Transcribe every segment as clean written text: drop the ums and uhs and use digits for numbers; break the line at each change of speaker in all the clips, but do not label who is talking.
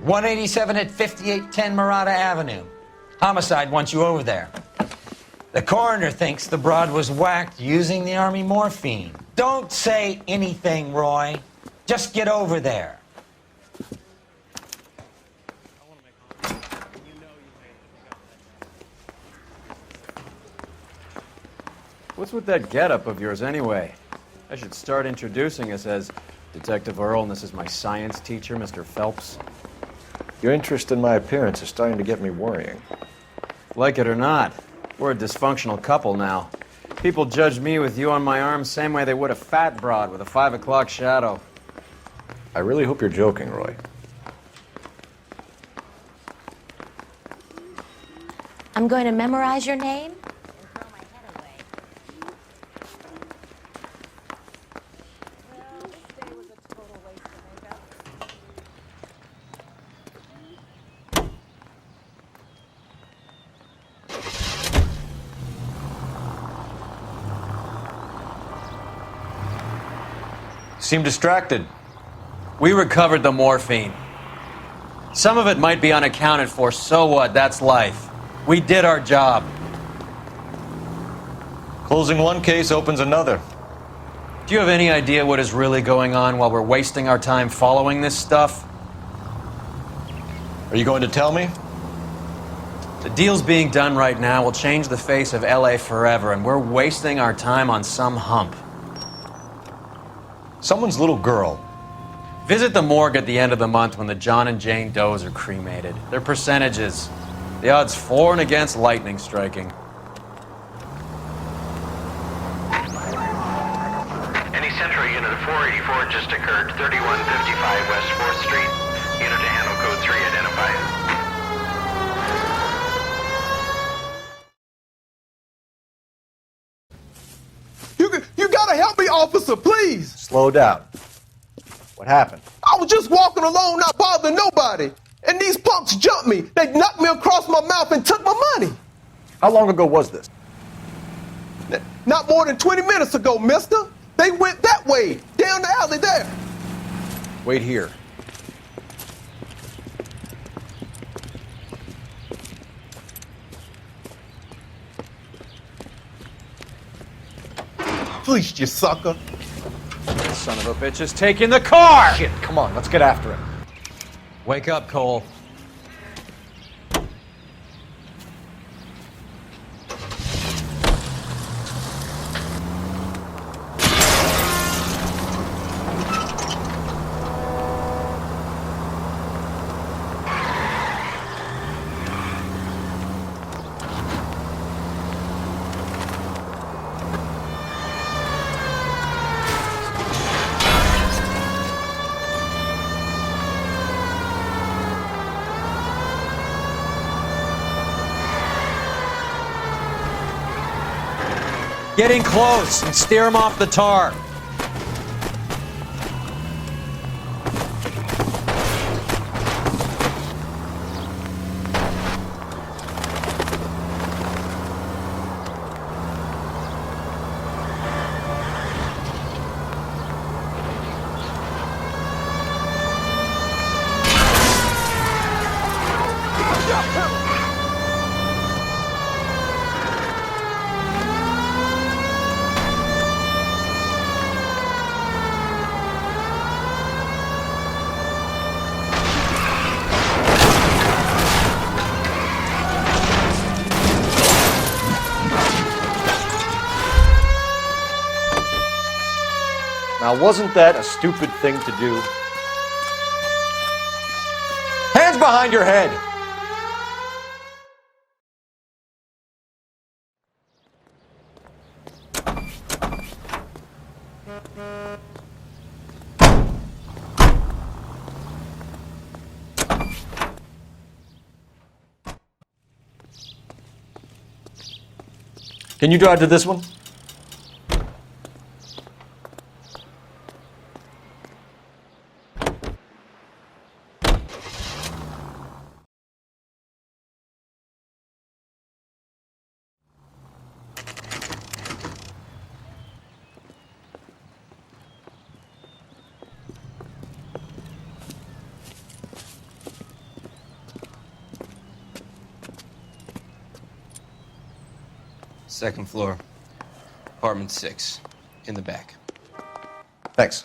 187 at 5810 Murata Avenue. Homicide wants you over there. The coroner thinks the broad was whacked using the Army morphine. Don't say anything, Roy. Just get over there.
What's with that getup of yours anyway? I should start introducing us as Detective Earl, and this is my science teacher, Mr. Phelps.
Your interest in my appearance is starting to get me worrying.
Like it or not, we're a dysfunctional couple now. People judge me with you on my arm same way they would a fat broad with a 5 o'clock shadow.
I really hope you're joking, Roy.
I'm going to memorize your name.
Seem distracted.
We recovered the morphine. Some of it might be unaccounted for, so what? That's life. We did our job.
Closing one case opens another.
Do you have any idea what is really going on while we're wasting our time following this stuff?
Are you going to tell me?
The deals being done right now will change the face of L.A. forever, and we're wasting our time on some hump.
Someone's little girl.
Visit the morgue at the end of the month when the John and Jane Does are cremated. Their percentages. The odds for and against lightning striking.
Any Central unit of 484 just occurred, 3155 West 4th Street. Unit to handle code 3 identified.
You gotta help me, officer, please.
Slow down. What happened?
I was just walking along, not bothering nobody. And these punks jumped me. They knocked me across my mouth and took my money.
How long ago was this?
Not more than 20 minutes ago, mister. They went that way, down the alley there.
Wait here.
Fleeced you, sucker.
Son of a bitch is taking the car!
Shit, come on, let's get after him.
Wake up, Cole. Get in close and steer him off the tar.
Now, wasn't that a stupid thing to do? Hands behind your head! Can you drive to this one?
Second floor, apartment 6, in the back.
Thanks.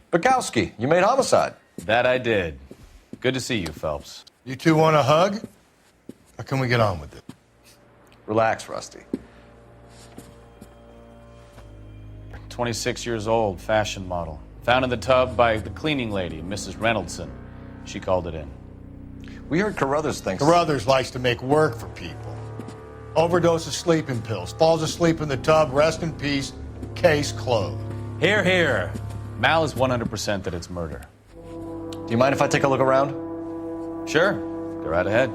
Bukowski, you made homicide.
That I did. Good to see you, Phelps.
You two want a hug? Or can we get on with it?
Relax, Rusty.
26 years old, fashion model. Found in the tub by the cleaning lady, Mrs. Reynoldson. She called it in.
We heard Carruthers thinks...
Carruthers likes to make work for people. Overdose of sleeping pills. Falls asleep in the tub. Rest in peace. Case closed.
Here, here. Mal is 100% that it's murder.
Do you mind if I take a look around?
Sure. Go right ahead.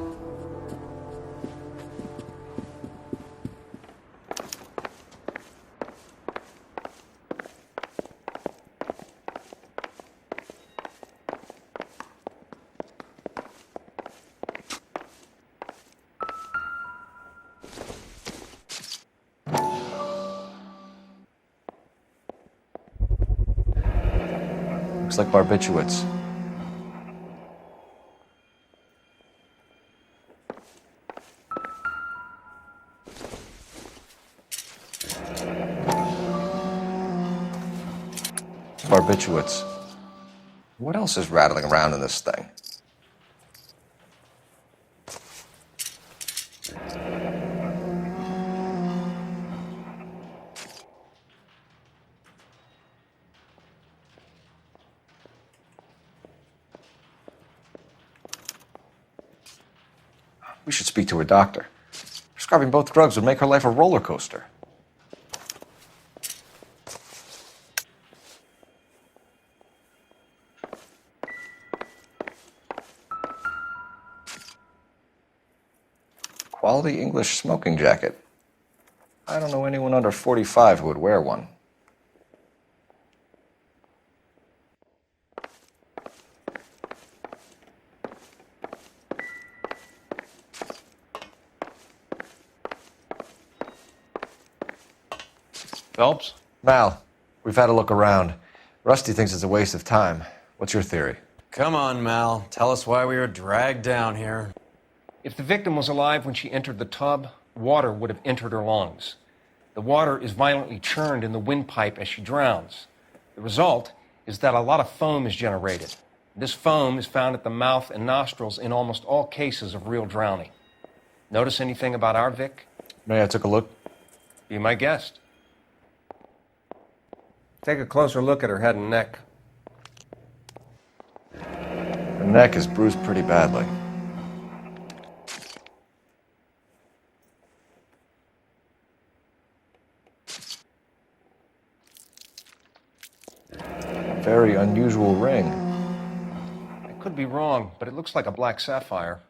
Looks like barbiturates. Barbiturates. What else is rattling around in this thing? We should speak to her doctor. Prescribing both drugs would make her life a roller coaster. Quality English smoking jacket. I don't know anyone under 45 who would wear one.
Phelps?
Mal, we've had a look around. Rusty thinks it's a waste of time. What's your theory?
Come on, Mal. Tell us why we were dragged down here.
If the victim was alive when she entered the tub, water would have entered her lungs. The water is violently churned in the windpipe as she drowns. The result is that a lot of foam is generated. This foam is found at the mouth and nostrils in almost all cases of real drowning. Notice anything about our Vic?
May I took a look?
Be my guest. Take a closer look at her head and neck.
Her neck is bruised pretty badly. Very unusual ring.
I could be wrong, but it looks like a black sapphire.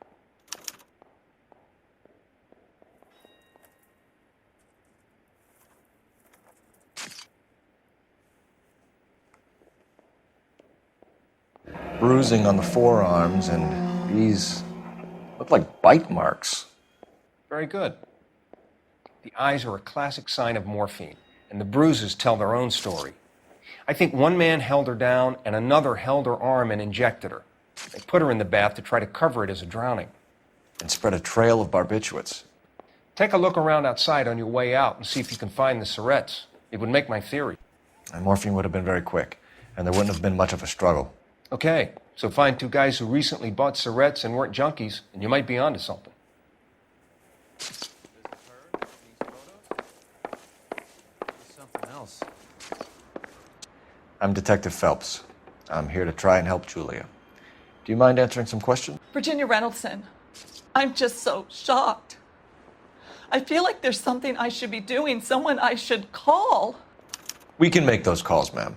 Bruising on the forearms, and these look like bite marks.
Very good. The eyes are a classic sign of morphine, and the bruises tell their own story. I think one man held her down and another held her arm and injected her. They put her in the bath to try to cover it as a drowning.
And spread a trail of barbiturates.
Take a look around outside on your way out and see if you can find the syrettes. It would make my theory.
And morphine would have been very quick, and there wouldn't have been much of a struggle.
Okay, so find two guys who recently bought syrettes and weren't junkies, and you might be onto something.
Something else.
I'm Detective Phelps. I'm here to try and help Julia. Do you mind answering some questions?
Virginia Reynoldson, I'm just so shocked. I feel like there's something I should be doing, someone I should call.
We can make those calls, ma'am.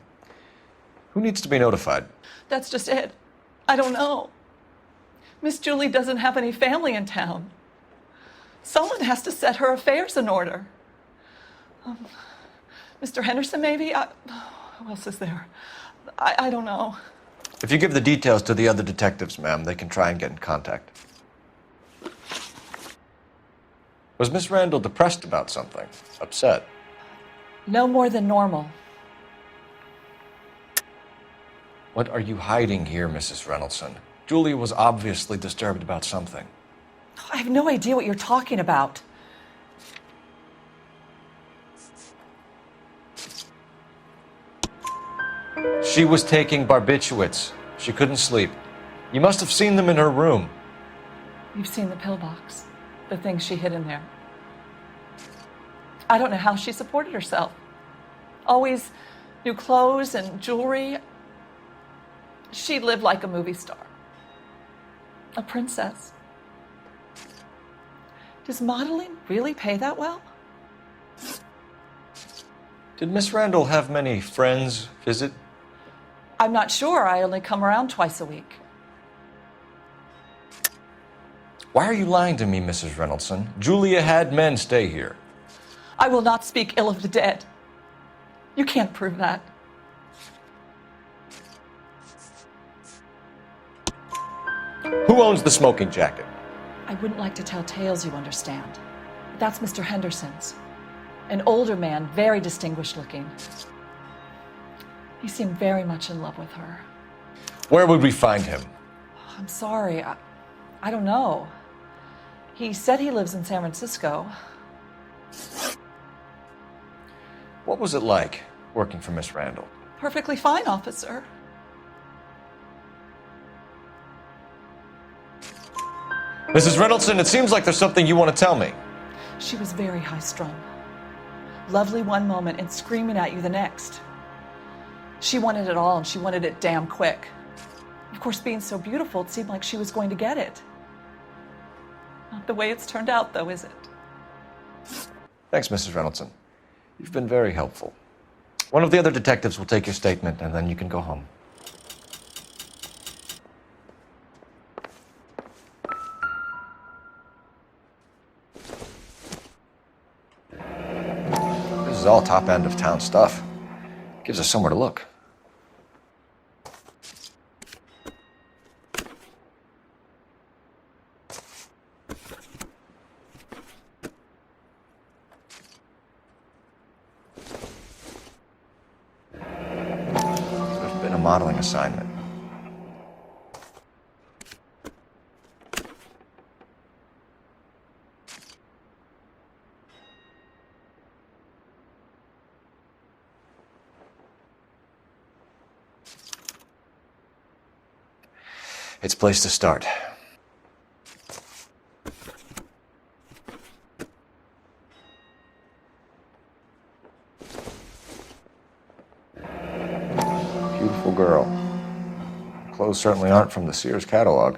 Who needs to be notified?
That's just it. I don't know. Miss Julie doesn't have any family in town. Someone has to set her affairs in order. Mr. Henderson, maybe? Who else is there? I don't know.
If you give the details to the other detectives, ma'am, they can try and get in contact. Was Miss Randall depressed about something? Upset?
No more than normal.
What are you hiding here, Mrs. Reynoldson? Julia was obviously disturbed about something.
I have no idea what you're talking about.
She was taking barbiturates. She couldn't sleep. You must have seen them in her room.
You've seen the pillbox, the things she hid in there. I don't know how she supported herself. Always new clothes and jewelry. She lived like a movie star. A princess. Does modeling really pay that well?
Did Miss Randall have many friends visit?
I'm not sure. I only come around twice a week.
Why are you lying to me, Mrs. Reynoldson? Julia had men stay here.
I will not speak ill of the dead. You can't prove that.
Who owns the smoking jacket?
I wouldn't like to tell tales, you understand. But that's Mr. Henderson's. An older man, very distinguished looking. He seemed very much in love with her.
Where would we find him?
I'm sorry. I don't know. He said he lives in San Francisco.
What was it like working for Miss Randall?
Perfectly fine, officer.
Mrs. Reynoldson, it seems like there's something you want to tell me.
She was very high-strung. Lovely one moment and screaming at you the next. She wanted it all, and she wanted it damn quick. Of course, being so beautiful, it seemed like she was going to get it. Not the way it's turned out, though, is it?
Thanks, Mrs. Reynoldson. You've been very helpful. One of the other detectives will take your statement, and then you can go home. This is all top end of town stuff. Gives us somewhere to look. There's been a modeling assignment. It's a place to start. Beautiful girl. Clothes certainly aren't from the Sears catalog.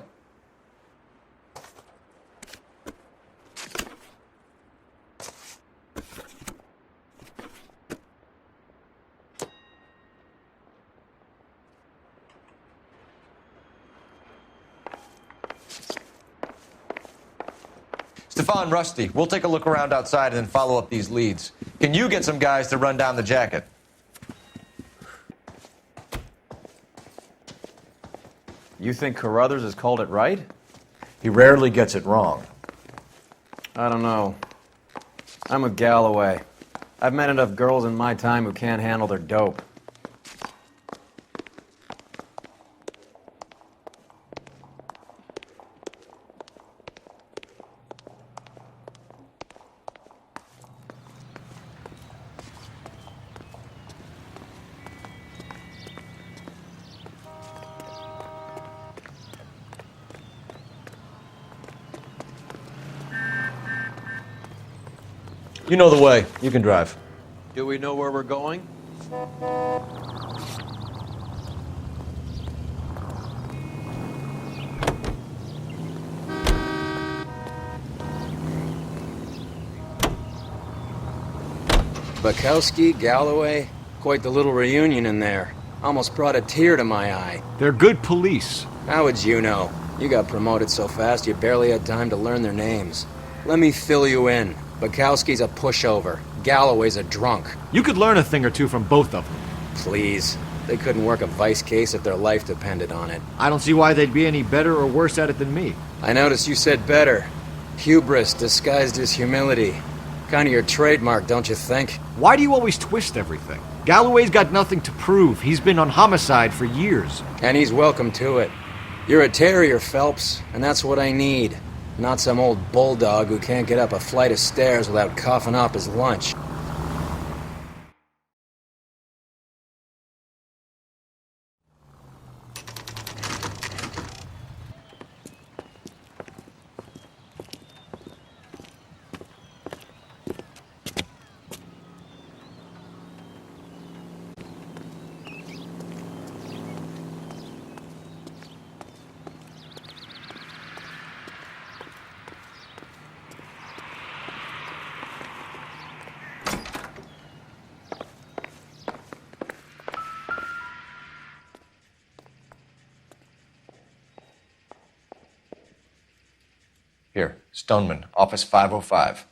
Stefan, Rusty, we'll take a look around outside and then follow up these leads. Can you get some guys to run down the jacket?
You think Carruthers has called it right?
He rarely gets it wrong.
I don't know. I'm with Galloway. I've met enough girls in my time who can't handle their dope.
You know the way. You can drive.
Do we know where we're going?
Bukowski, Galloway, quite the little reunion in there. Almost brought a tear to my eye.
They're good police.
How would you know? You got promoted so fast you barely had time to learn their names. Let me fill you in. Bukowski's a pushover. Galloway's a drunk.
You could learn a thing or two from both of them.
Please. They couldn't work a vice case if their life depended on it.
I don't see why they'd be any better or worse at it than me.
I noticed you said better. Hubris disguised as humility. Kind of your trademark, don't you think?
Why do you always twist everything? Galloway's got nothing to prove. He's been on homicide for years.
And he's welcome to it. You're a terrier, Phelps, and that's what I need. Not some old bulldog who can't get up a flight of stairs without coughing up his lunch.
Here, Stoneman, office 505.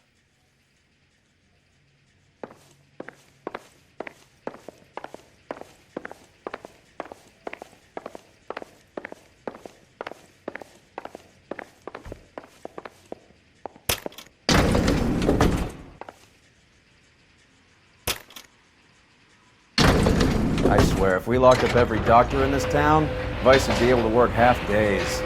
I swear, if we locked up every doctor in this town, Vice would be able to work half days.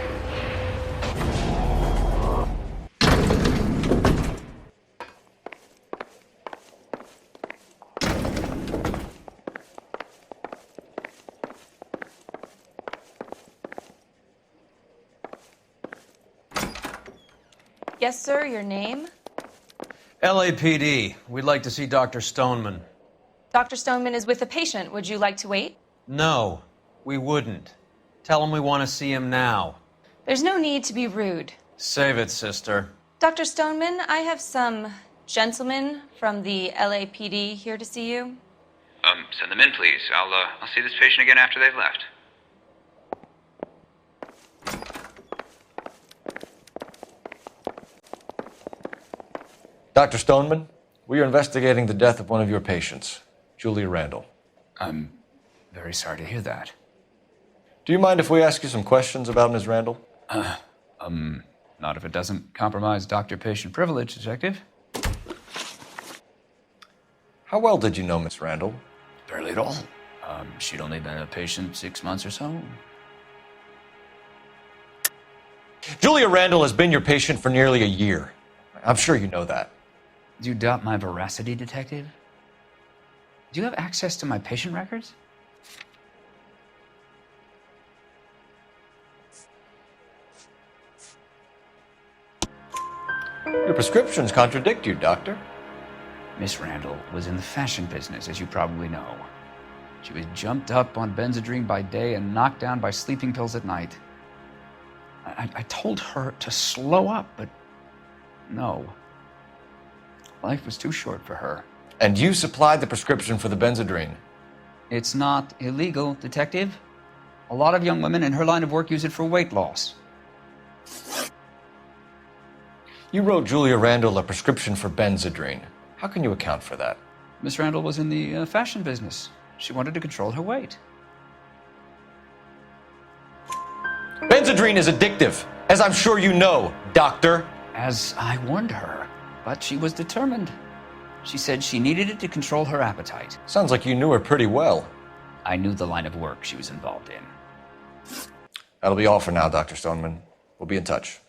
Yes, sir, your name?
LAPD. We'd like to see Dr. Stoneman.
Dr. Stoneman is with a patient. Would you like to wait?
No, we wouldn't. Tell him we want to see him now.
There's no need to be rude.
Save it, sister.
Dr. Stoneman, I have some gentlemen from the LAPD here to see you.
Send them in, please. I'll see this patient again after they've left.
Dr. Stoneman, we are investigating the death of one of your patients, Julia Randall.
I'm very sorry to hear that.
Do you mind if we ask you some questions about Ms. Randall?
Not if it doesn't compromise doctor-patient privilege, Detective.
How well did you know Ms. Randall?
Barely at all. She'd only been a patient 6 months or so.
Julia Randall has been your patient for nearly a year. I'm sure you know that.
Do you doubt my veracity, Detective? Do you have access to my patient records?
Your prescriptions contradict you, Doctor.
Miss Randall was in the fashion business, as you probably know. She was jumped up on Benzedrine by day and knocked down by sleeping pills at night. I told her to slow up, but no. Life was too short for her.
And you supplied the prescription for the Benzedrine.
It's not illegal, Detective. A lot of young women in her line of work use it for weight loss.
You wrote Julia Randall a prescription for Benzedrine. How can you account for that?
Miss Randall was in the fashion business. She wanted to control her weight.
Benzedrine is addictive, as I'm sure you know, Doctor.
As I warned her, but she was determined. She said she needed it to control her appetite.
Sounds like you knew her pretty well.
I knew the line of work she was involved in.
That'll be all for now, Dr. Stoneman. We'll be in touch.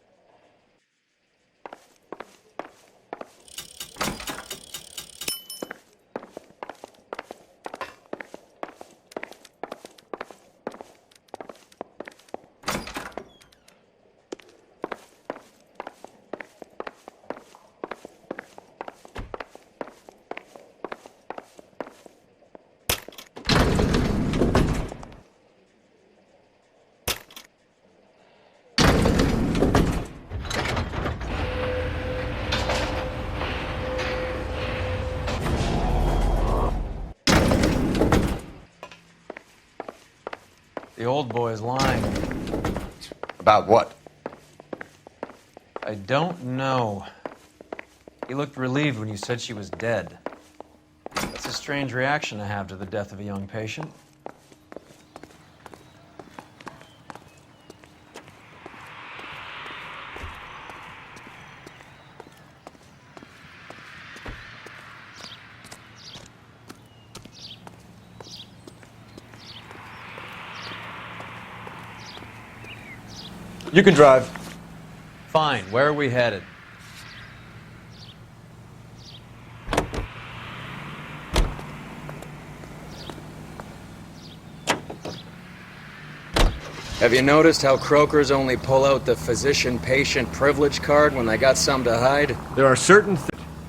The old boy's lying.
About what?
I don't know. He looked relieved when you said she was dead. That's a strange reaction to have to the death of a young patient.
You can drive.
Fine. Where are we headed?
Have you noticed how croakers only pull out the physician-patient privilege card when they got something to hide?
There are certain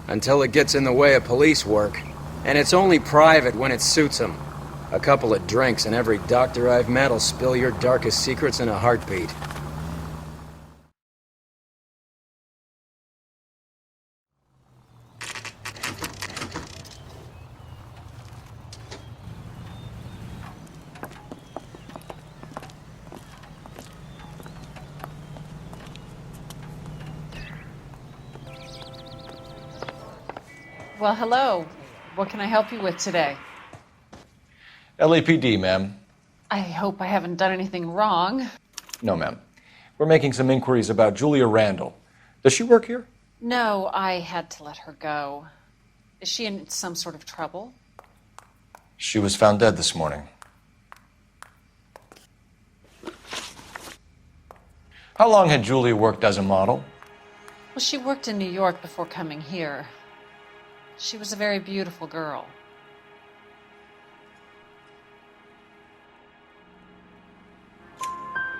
Until it gets in the way of police work. And it's only private when it suits them. A couple of drinks and every doctor I've met will spill your darkest secrets in a heartbeat.
Well, hello. What can I help you with today?
LAPD, ma'am.
I hope I haven't done anything wrong.
No, ma'am. We're making some inquiries about Julia Randall. Does she work here?
No, I had to let her go. Is she in some sort of trouble?
She was found dead this morning. How long had Julia worked as a model?
Well, she worked in New York before coming here. She was a very beautiful girl.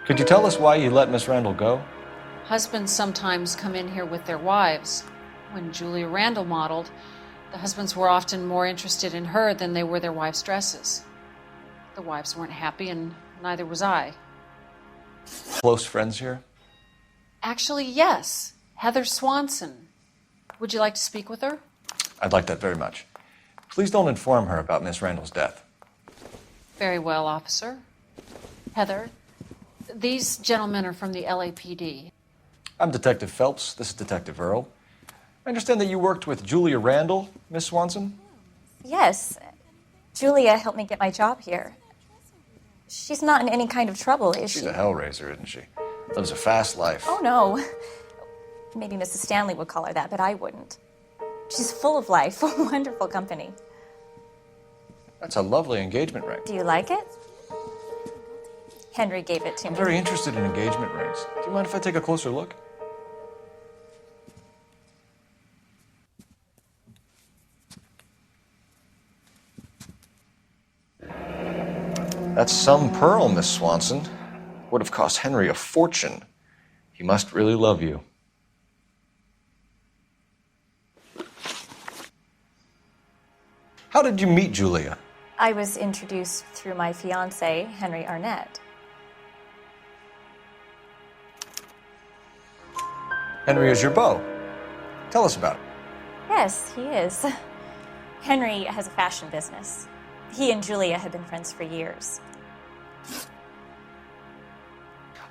Could you tell us why you let Miss Randall go?
Husbands sometimes come in here with their wives. When Julia Randall modeled, the husbands were often more interested in her than they were their wives' dresses. The wives weren't happy, and neither was I.
Close friends here?
Actually, yes. Heather Swanson. Would you like to speak with her?
I'd like that very much. Please don't inform her about Miss Randall's death.
Very well, officer. Heather, these gentlemen are from the LAPD.
I'm Detective Phelps. This is Detective Earl. I understand that you worked with Julia Randall, Miss Swanson?
Yes. Julia helped me get my job here. She's not in any kind of trouble, is she?
She's a hellraiser, isn't she? Lives a fast life.
Oh, no. Maybe Mrs. Stanley would call her that, but I wouldn't. She's full of life, wonderful company.
That's a lovely engagement ring.
Do you like it? Henry gave it to me.
I'm very interested in engagement rings. Do you mind if I take a closer look? That's some pearl, Miss Swanson. Would have cost Henry a fortune. He must really love you. How did you meet Julia?
I was introduced through my fiancé, Henry Arnett.
Henry is your beau. Tell us about it.
Yes, he is. Henry has a fashion business. He and Julia have been friends for years.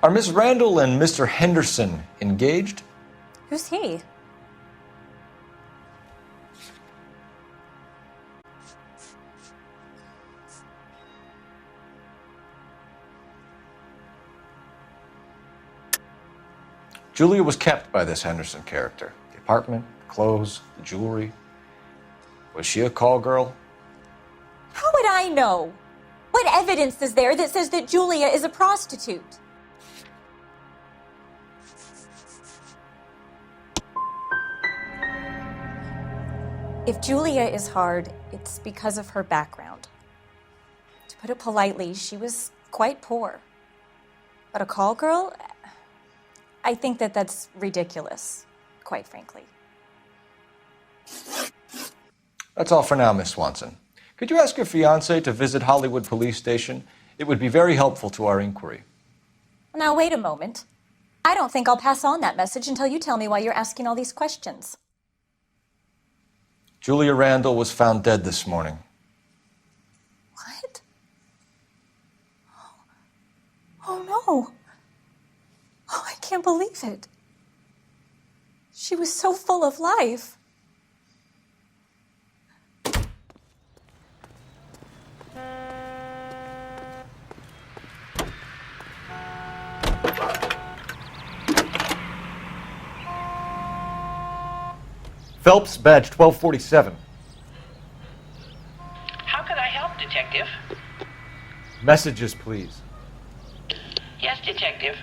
Are Miss Randall and Mr. Henderson engaged?
Who's he?
Julia was kept by this Henderson character. The apartment, the clothes, the jewelry. Was she a call girl?
How would I know? What evidence is there that says that Julia is a prostitute? If Julia is hard, it's because of her background. To put it politely, she was quite poor. But a call girl? I think that that's ridiculous, quite frankly.
That's all for now, Miss Swanson. Could you ask your fiancé to visit Hollywood Police Station? It would be very helpful to our inquiry.
Now, wait a moment. I don't think I'll pass on that message until you tell me why you're asking all these questions.
Julia Randall was found dead this morning.
What? Oh, no. Oh, I can't believe it. She was so full of life.
Phelps, badge 1247.
How can I help, Detective?
Messages, please.
Yes, Detective.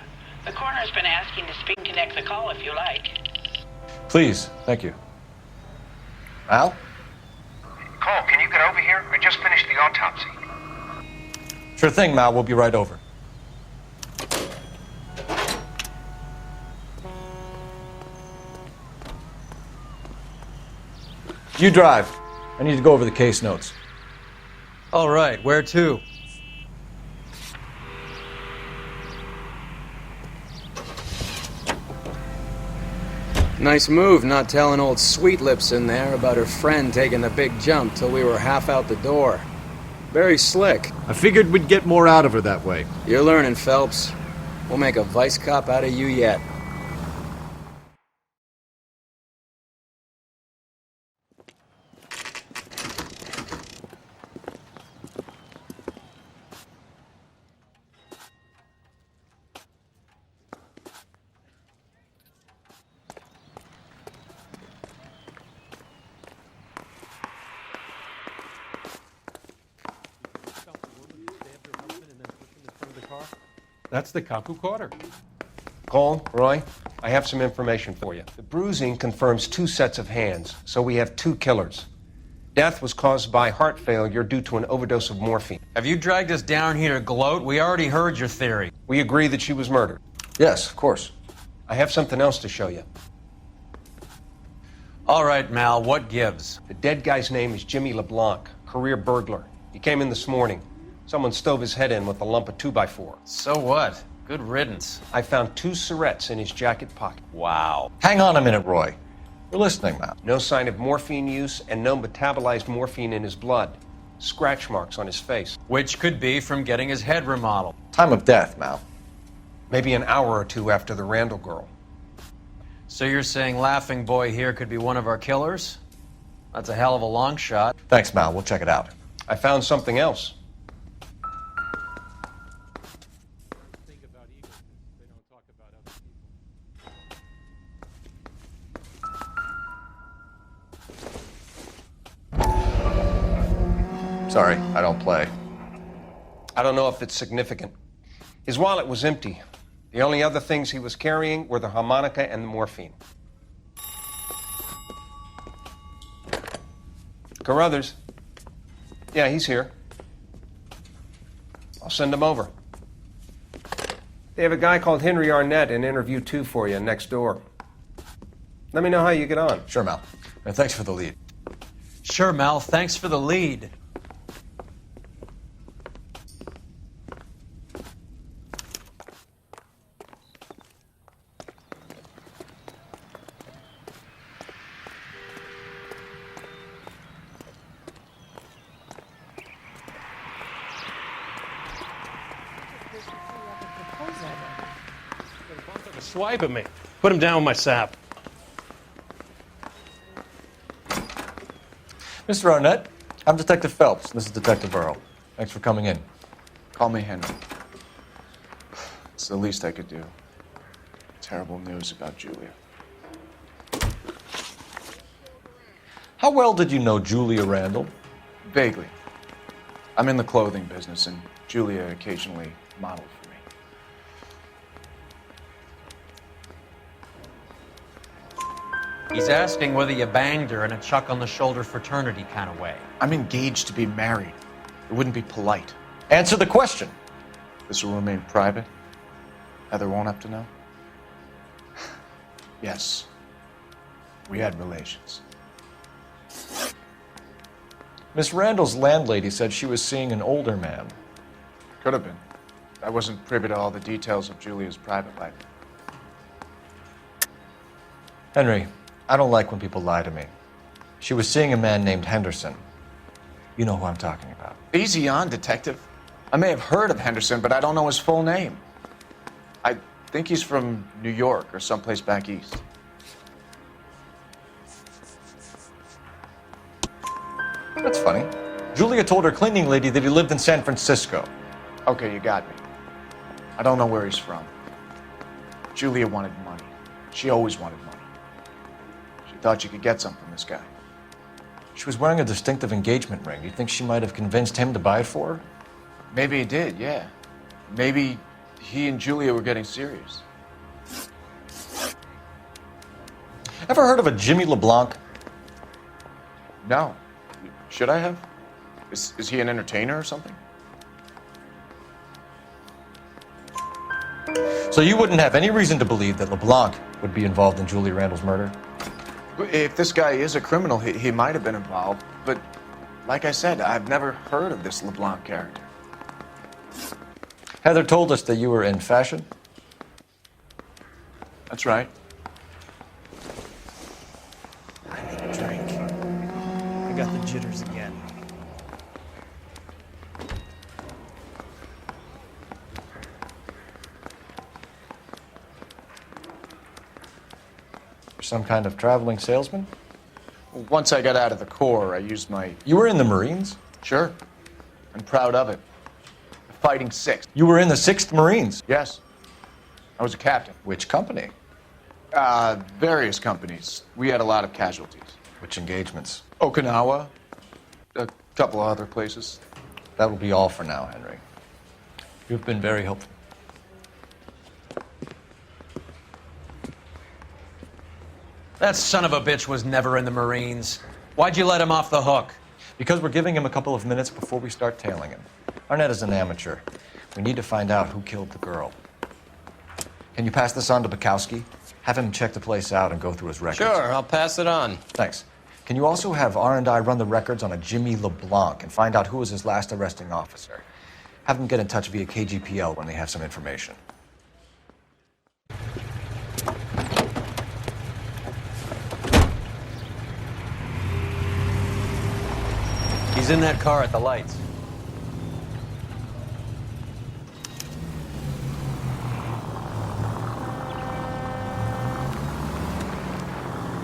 The coroner's been asking to speak and connect the call if you like.
Please, thank you. Al?
Cole, can you get over here? I just finished the autopsy.
Sure thing, Mal. We'll be right over. You drive. I need to go over the case notes.
All right, where to?
Nice move not telling old Sweet Lips in there about her friend taking the big jump till we were half out the door. Very slick.
I figured we'd get more out of her that way.
You're learning, Phelps. We'll make a vice cop out of you yet.
That's the cop who caught her.
Cole, Roy, I have some information for you. The bruising confirms 2 sets of hands, so we have 2 killers. Death was caused by heart failure due to an overdose of morphine.
Have you dragged us down here to gloat? We already heard your theory.
We agree that she was murdered.
Yes, of course.
I have something else to show you.
All right, Mal, what gives?
The dead guy's name is Jimmy LeBlanc, career burglar. He came in this morning. Someone stove his head in with a lump of 2x4.
So what? Good riddance.
I found 2 cigarettes in his jacket pocket.
Wow.
Hang on a minute, Roy. We're listening, Mal.
No sign of morphine use and no metabolized morphine in his blood. Scratch marks on his face.
Which could be from getting his head remodeled.
Time of death, Mal.
Maybe an hour or 2 after the Randall girl.
So you're saying Laughing Boy here could be one of our killers? That's a hell of a long shot.
Thanks, Mal. We'll check it out.
I found something else.
Sorry, I don't play.
I don't know if it's significant. His wallet was empty. The only other things he was carrying were the harmonica and the morphine. Carruthers. Yeah, he's here. I'll send him over. They have a guy called Henry Arnett in interview 2 for you next door. Let me know how you get on.
Sure, Mal. And thanks for the lead.
Sure, Mal. Thanks for the lead.
Swipe at me. Put him down with my sap.
Mr. Arnett, I'm Detective Phelps. This is Detective Earl. Thanks for coming in.
Call me Henry. It's the least I could do. Terrible news about Julia.
How well did you know Julia Randall?
Vaguely. I'm in the clothing business, and Julia occasionally modeled for me.
He's asking whether you banged her in a chuck-on-the-shoulder fraternity kind of way.
I'm engaged to be married. It wouldn't be polite.
Answer the question.
This will remain private? Heather won't have to know? Yes. We had relations.
Miss Randall's landlady said she was seeing an older man.
Could have been. I wasn't privy to all the details of Julia's private life.
Henry, I don't like when people lie to me. She was seeing a man named Henderson. You know who I'm talking about.
Easy on, Detective. I may have heard of Henderson, but I don't know his full name. I think he's from New York or someplace back east.
That's funny. Julia told her cleaning lady that he lived in San Francisco.
Okay, you got me. I don't know where he's from. Julia wanted money. She always wanted money. She thought she could get some from this guy.
She was wearing a distinctive engagement ring. You think she might have convinced him to buy it for her?
Maybe he did, yeah. Maybe he and Julia were getting serious.
Ever heard of a Jimmy LeBlanc?
No. Should I have? Is he an entertainer or something?
So you wouldn't have any reason to believe that LeBlanc would be involved in Julia Randall's murder?
If this guy is a criminal, he might have been involved. But like I said, I've never heard of this LeBlanc character.
Heather told us that you were in fashion.
That's right.
I need a drink. I got the jitters again.
Some kind of traveling salesman?
Once I got out of the Corps, I used my...
You were in the Marines?
Sure. I'm proud of it. Fighting 6th.
You were in the 6th Marines?
Yes. I was a captain.
Which company?
Various companies. We had a lot of casualties.
Which engagements?
Okinawa. A couple of other places.
That will be all for now, Henry. You've been very helpful.
That son of a bitch was never in the Marines. Why'd you let him off the hook?
Because we're giving him a couple of minutes before we start tailing him. Arnett is an amateur. We need to find out who killed the girl. Can you pass this on to Bukowski? Have him check the place out and go through his records.
Sure, I'll pass it on.
Thanks. Can you also have R&I run the records on a Jimmy LeBlanc and find out who was his last arresting officer? Have them get in touch via KGPL when they have some information.
He's in that car at the lights.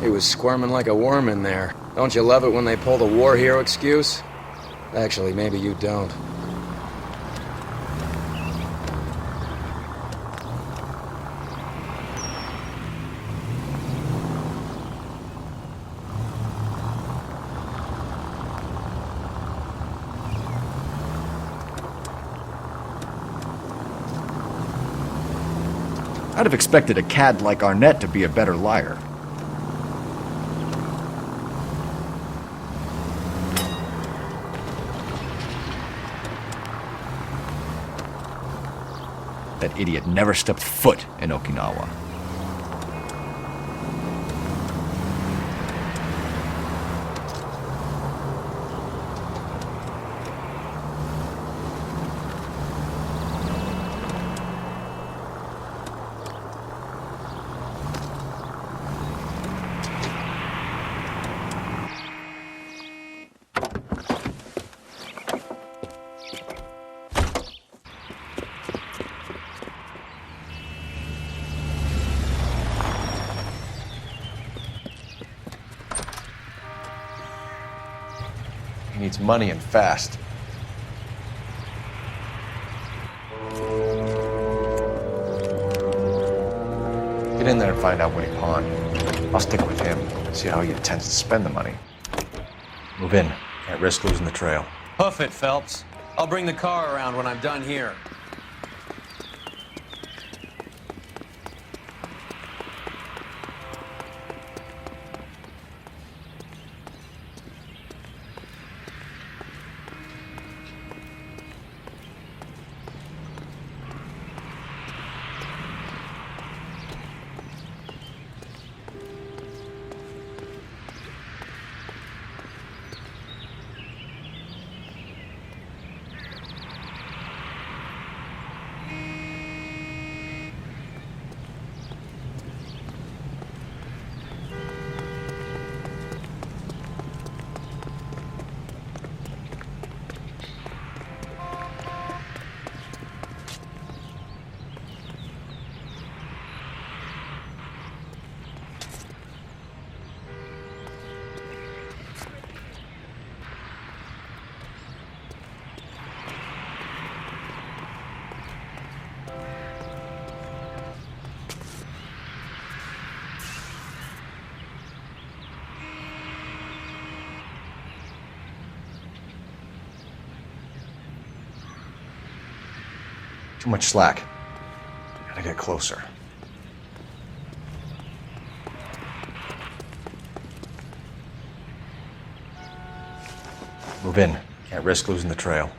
He was squirming like a worm in there. Don't you love it when they pull the war hero excuse? Actually, maybe you don't.
I'd have expected a cad like Arnett to be a better liar. That idiot never stepped foot in Okinawa. He needs money and fast. Get in there and find out what he pawned. I'll stick with him, see how he intends to spend the money. Move in. Can't risk losing the trail.
Hoof it, Phelps. I'll bring the car around when I'm done here.
Too much slack. Gotta get closer. Move in. Can't risk losing the trail.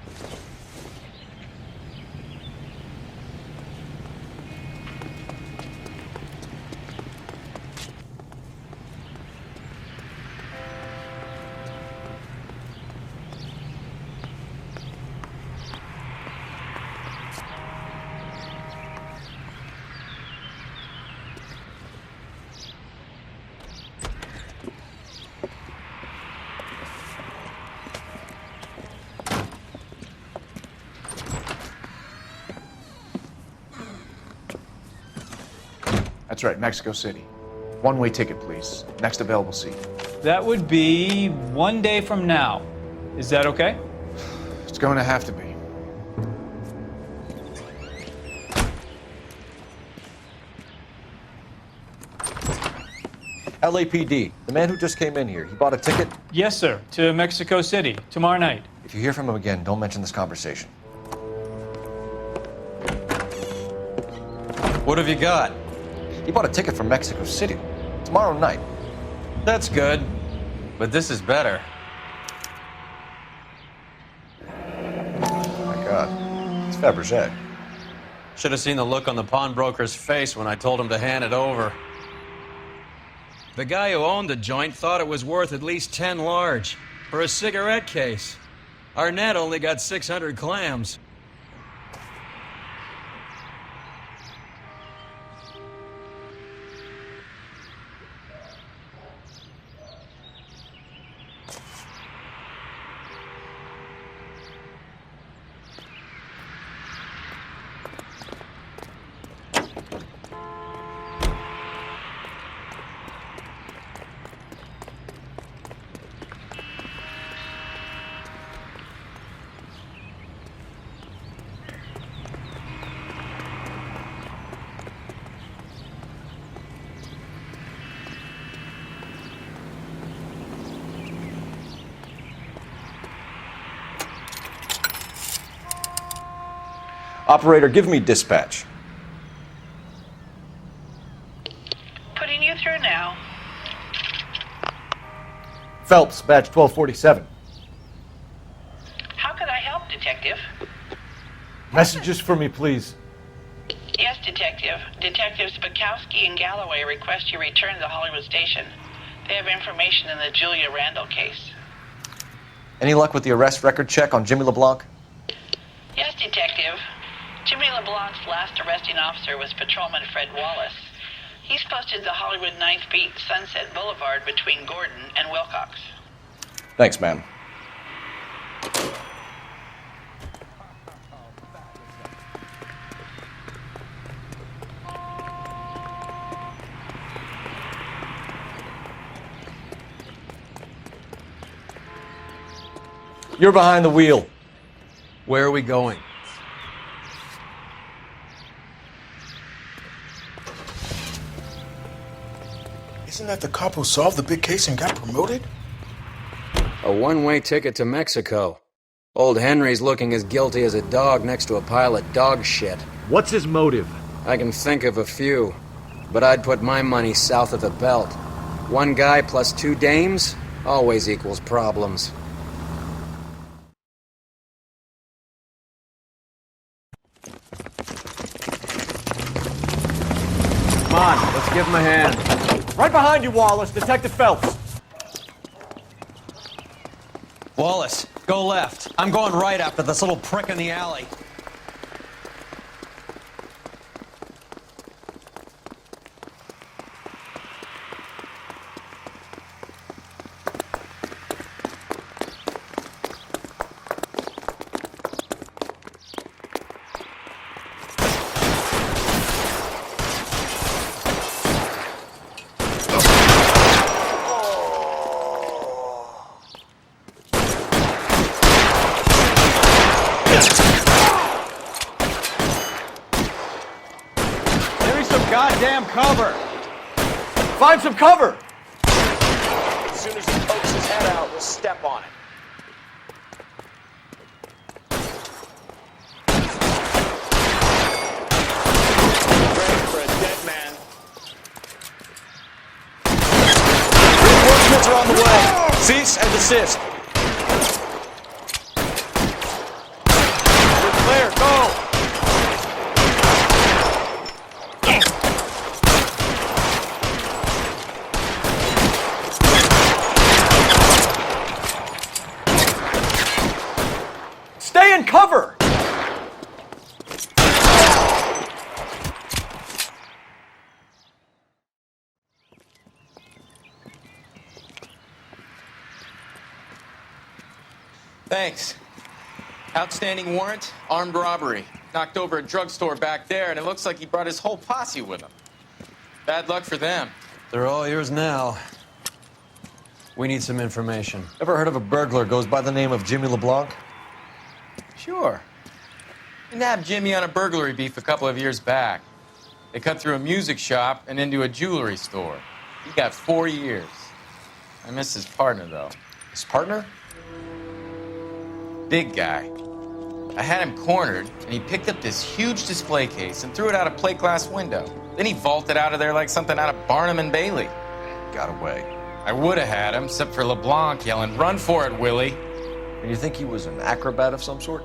That's right, Mexico City. One-way ticket, please. Next available seat.
That would be 1 day from now. Is that okay?
It's going to have to be.
LAPD, the man who just came in here, he bought a ticket?
Yes, sir. To Mexico City, tomorrow night.
If you hear from him again, don't mention this conversation.
What have you got?
He bought a ticket for Mexico City. Tomorrow night.
That's good. But this is better.
My God. It's Fabergé.
Should have seen the look on the pawnbroker's face when I told him to hand it over. The guy who owned the joint thought it was worth at least 10 large for a cigarette case. Arnett only got 600 clams.
Operator, give me dispatch.
Putting you through now.
Phelps, badge 1247.
How could I help, Detective?
Messages for me, please.
Yes, Detective. Detectives Bukowski and Galloway request you return to the Hollywood station. They have information in the Julia Randall case.
Any luck with the arrest record check on Jimmy LeBlanc?
Yes, Detective. Jimmy LeBlanc's last arresting officer was Patrolman Fred Wallace. He's posted the Hollywood 9th Beat, Sunset Boulevard between Gordon and Wilcox.
Thanks, ma'am. You're behind the wheel.
Where are we going?
Isn't that the cop who solved the big case and got promoted?
A one-way ticket to Mexico. Old Henry's looking as guilty as a dog next to a pile of dog shit.
What's his motive?
I can think of a few, but I'd put my money south of the belt. One guy plus 2 dames always equals problems.
Come on, let's give him a hand.
Right behind you, Wallace. Detective Phelps.
Wallace, go left. I'm going right after this little prick in the alley.
Goddamn cover!
Find some cover!
As soon as he pokes his head out, we'll step on it. Ready for a dead man. Reinforcements are on the way. Cease and desist.
Thanks. Outstanding warrant, armed robbery. Knocked over a drugstore back there, and it looks like he brought his whole posse with him. Bad luck for them.
They're all yours now. We need some information.
Ever heard of a burglar goes by the name of Jimmy LeBlanc?
Sure. We nabbed Jimmy on a burglary beef a couple of years back. They cut through a music shop and into a jewelry store. He got 4 years. I miss his partner, though.
His partner?
Big guy. I had him cornered, and he picked up this huge display case and threw it out a plate glass window. Then he vaulted out of there like something out of Barnum and Bailey.
Got away.
I would have had him, except for LeBlanc yelling, "Run for it, Willie!"
And you think he was an acrobat of some sort?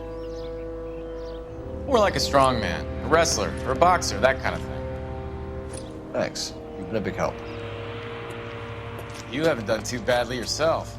More like a strongman, a wrestler, or a boxer, that kind of thing.
Thanks. You've been a big help.
You haven't done too badly yourself.